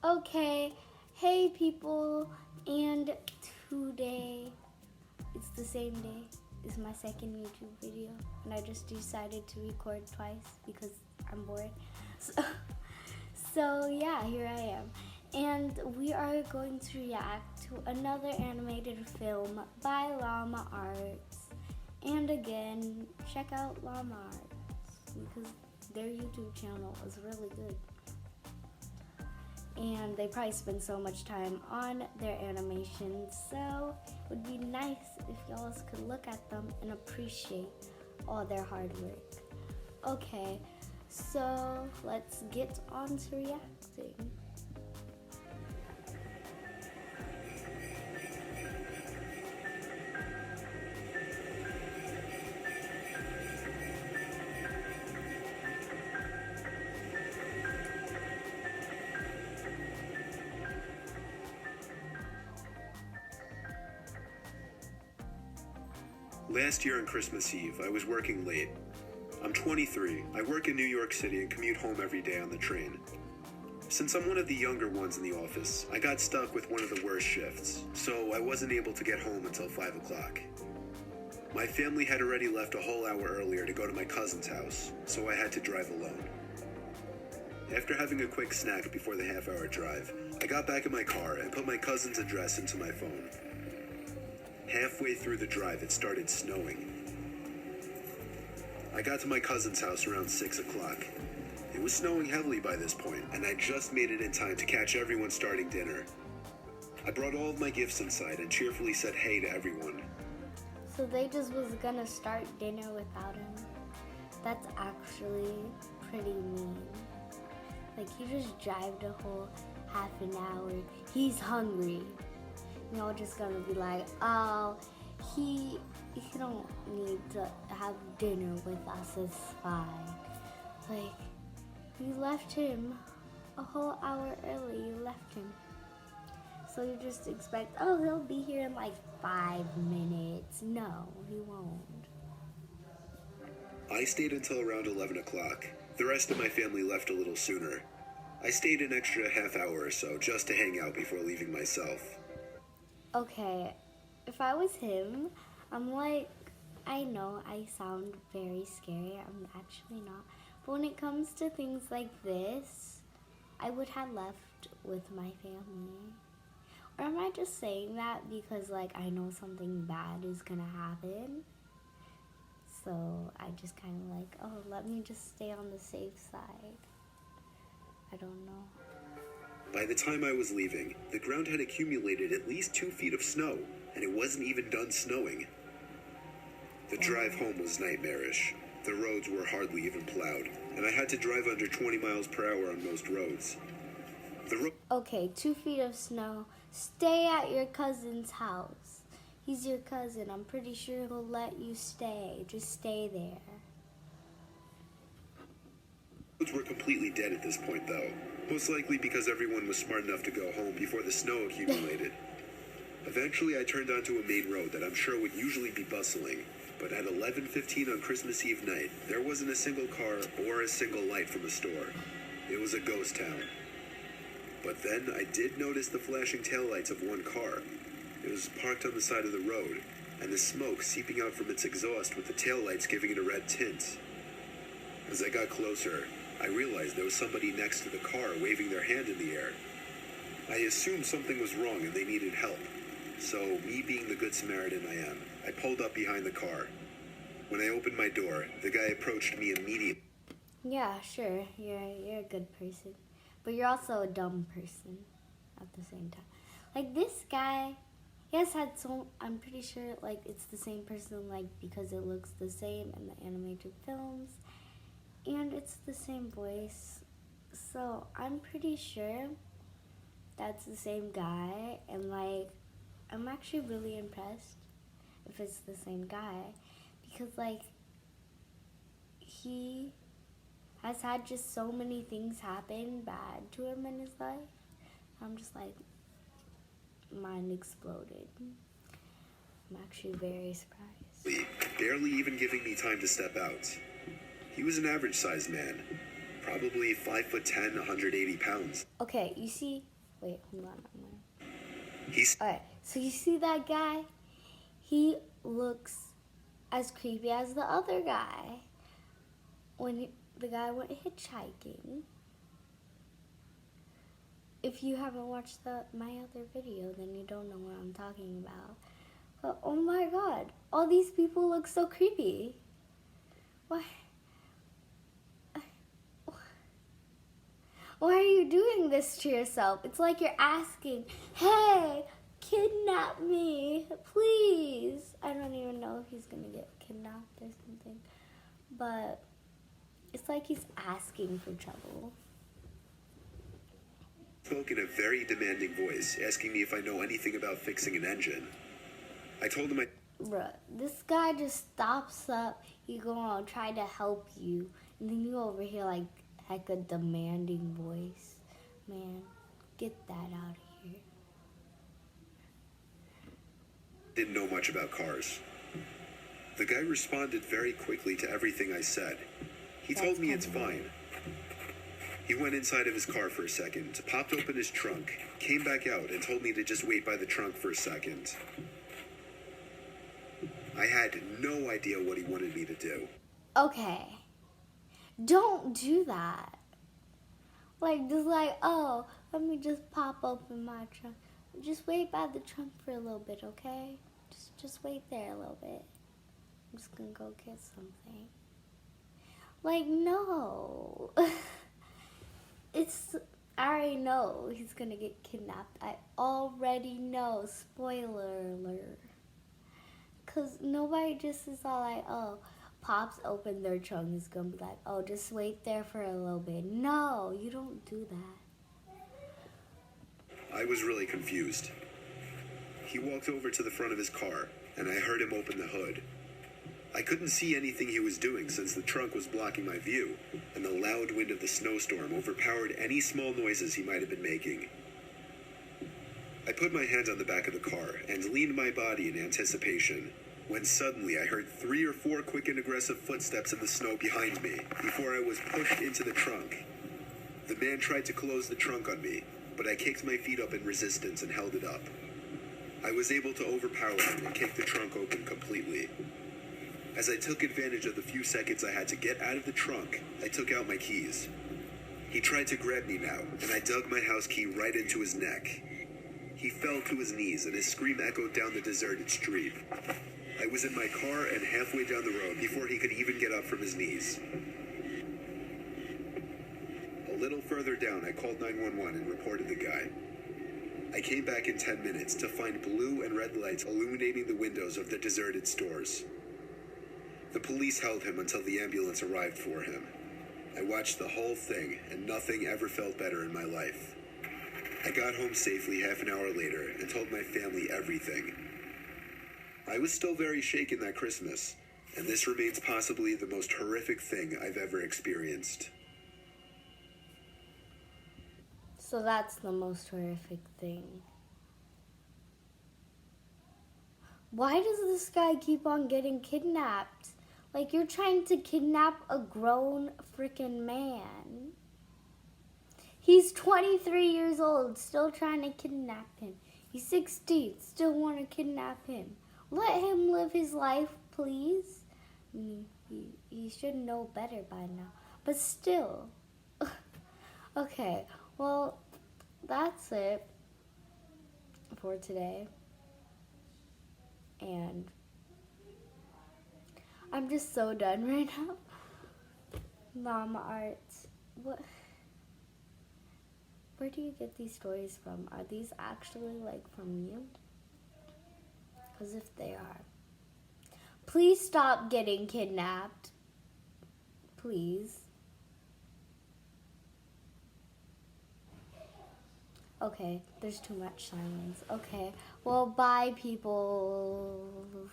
Okay, hey people, and today it's the same day. It's my second YouTube video, and I just decided to record twice because I'm bored. So yeah, here I am. And we are going to react to another animated film by Llama Arts. And again, check out Llama Arts because their YouTube channel is really good. And they probably spend so much time on their animations, so it would be nice if y'all could look at them and appreciate all their hard work. Okay, so let's get on to reacting. Last year on Christmas Eve, I was working late. I'm 23, I work in New York City and commute home every day on the train. Since I'm one of the younger ones in the office, I got stuck with one of the worst shifts, so I wasn't able to get home until 5 o'clock. My family had already left a whole hour earlier to go to my cousin's house, so I had to drive alone. After having a quick snack before the half-hour drive, I got back in my car and put my cousin's address into my phone. Halfway through the drive, it started snowing. I got to my cousin's house around 6 o'clock. It was snowing heavily by this point, and I just made it in time to catch everyone starting dinner. I brought all of my gifts inside and cheerfully said hey to everyone. So they just was gonna start dinner without him. That's actually pretty mean. Like, he just drove the whole half an hour. He's hungry. Y'all just gonna be like, oh, he don't need to have dinner with us, it's fine. Like, you left him a whole hour early, you left him. So you just expect, oh, he'll be here in like 5 minutes. No, he won't. I stayed until around 11 o'clock. The rest of my family left a little sooner. I stayed an extra half hour or so just to hang out before leaving myself. Okay, if I was him, I'm like, I know I sound very scary, I'm actually not, but when it comes to things like this, I would have left with my family. Or am I just saying that because, like, I know something bad is gonna happen? So I just kind of like, oh, let me just stay on the safe side. I don't know. By the time I was leaving, the ground had accumulated at least 2 feet of snow, and it wasn't even done snowing. The drive home was nightmarish. The roads were hardly even plowed, and I had to drive under 20 miles per hour on most roads. Okay, 2 feet of snow. Stay at your cousin's house. He's your cousin. I'm pretty sure he'll let you stay. Just stay there. Roads were completely dead at this point, though. Most likely because everyone was smart enough to go home before the snow accumulated. Eventually, I turned onto a main road that I'm sure would usually be bustling, but at 11:15 on Christmas Eve night, there wasn't a single car or a single light from a store. It was a ghost town. But then I did notice the flashing taillights of one car. It was parked on the side of the road, and the smoke seeping out from its exhaust with the taillights giving it a red tint. As I got closer, I realized there was somebody next to the car waving their hand in the air. I assumed something was wrong and they needed help. So, me being the good Samaritan I am, I pulled up behind the car. When I opened my door, the guy approached me immediately. Yeah, sure. You're a good person. But you're also a dumb person at the same time. Like, this guy, he has had I'm pretty sure, like, it's the same person, like, because it looks the same in the animated films. And it's the same voice, so I'm pretty sure that's the same guy, and like, I'm actually really impressed if it's the same guy, because like, he has had just so many things happen bad to him in his life. I'm just like, mine exploded. I'm actually very surprised. Barely even giving me time to step out. He was an average-sized man, Probably 5'10", 180 pounds. Okay, you see, wait, hold on. He's Alright, so you see that guy? He looks as creepy as the other guy. When the guy went hitchhiking. If you haven't watched my other video, then you don't know what I'm talking about. But oh my god, all these people look so creepy. Why are you doing this to yourself? It's like you're asking, hey, kidnap me, please. I don't even know if he's gonna get kidnapped or something. But it's like he's asking for trouble. Spoke in a very demanding voice, asking me if I know anything about fixing an engine. I told him Bruh, this guy just stops up, he gonna try to help you, and then you over here like heck a demanding voice. Man, get that out of here. didn't know much about cars. The guy responded very quickly to everything I said. He told me it's fine. He went inside of his car for a second, popped open his trunk, came back out, and told me to just wait by the trunk for a second. I had no idea what he wanted me to do. Okay. Don't do that. Like, just like, oh, let me just pop open my trunk. Just wait by the trunk for a little bit, okay? Just wait there a little bit. I'm just gonna go get something. Like, no. I already know he's gonna get kidnapped. I already know. Spoiler alert. Because nobody just is all like, oh, pops open their trunk is gonna be like, oh, just wait there for a little bit. No, you don't do that. I was really confused. He walked over to the front of his car, and I heard him open the hood. I couldn't see anything he was doing since the trunk was blocking my view, and the loud wind of the snowstorm overpowered any small noises he might have been making. I put my hand on the back of the car and leaned my body in anticipation, when suddenly I heard 3 or 4 quick and aggressive footsteps in the snow behind me before I was pushed into the trunk. The man tried to close the trunk on me, but I kicked my feet up in resistance and held it up. I was able to overpower him and kick the trunk open completely. As I took advantage of the few seconds I had to get out of the trunk, I took out my keys. He tried to grab me now, and I dug my house key right into his neck. He fell to his knees, and his scream echoed down the deserted street. I was in my car and halfway down the road before he could even get up from his knees. A little further down, I called 911 and reported the guy. I came back in 10 minutes to find blue and red lights illuminating the windows of the deserted stores. The police held him until the ambulance arrived for him. I watched the whole thing, and nothing ever felt better in my life. I got home safely half an hour later and told my family everything. I was still very shaken that Christmas, and this remains possibly the most horrific thing I've ever experienced. So that's the most horrific thing. Why does this guy keep on getting kidnapped? Like, you're trying to kidnap a grown freaking man. He's 23 years old, still trying to kidnap him. He's 16, still want to kidnap him. Let him live his life, please. I mean, he should know better by now. But still. Okay, well, that's it for today. And I'm just so done right now. Llama arts. What? Where do you get these stories from? Are these actually like from you? Because if they are, please stop getting kidnapped. Please. Okay, there's too much silence. Okay, well, bye, people.